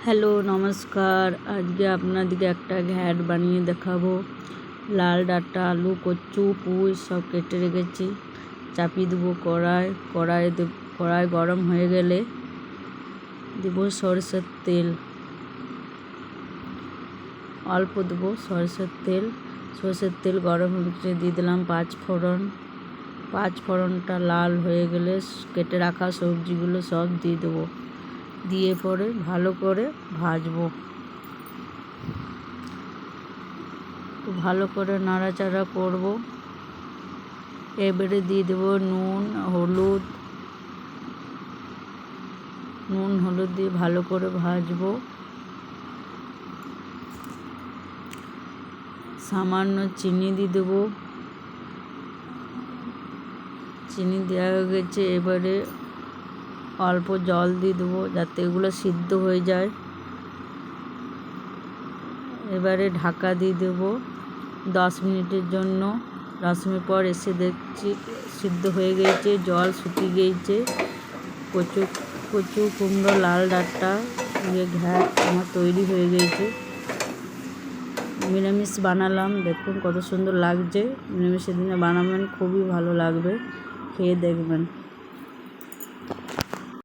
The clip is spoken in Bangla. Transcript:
হ্যালো নমস্কার। আজকে আপনাদেরকে একটা ঘ্যাট বানিয়ে দেখাবো। লাল ডাঁটা, আলু, কচু, পুঁই সব কেটে রেখেছি। চাপিয়ে দেবো কড়াই গরম হয়ে গেলে দেবো সরষের তেল, অল্প দেবো সরষের তেল গরম হয়ে দিয়ে দিলাম পাঁচফোড়নটা লাল হয়ে গেলে কেটে রাখা সবজিগুলো সব দিয়ে দেবো, দিয়ে পরে ভালো করে ভাজবো। ভালো করে নাড়াচাড়া করব। এবারে দিয়ে দেবো নুন হলুদ দিয়ে ভালো করে ভাজবো। সামান্য চিনি দিয়ে দেবো। চিনি দেওয়া হয়ে গেছে, এবারে অল্প জল দিয়ে দেবো যাতে এগুলো সিদ্ধ হয়ে যায়। এবারে ঢাকা দিয়ে দেবো 10 মিনিটের জন্য। 10 মিনিট পর এসে দেখছি সিদ্ধ হয়ে গেছে, জল শুকিয়ে গিয়েছে। কচু কুমড়ো লাল ডাঁটা ঘ্যাট আমার তৈরি হয়ে গিয়েছে। নিরামিষ বানালাম, দেখুন কত সুন্দর লাগছে। নিরামিষের দিনে বানাবেন, খুবই ভালো লাগবে, খেয়ে দেখবেন।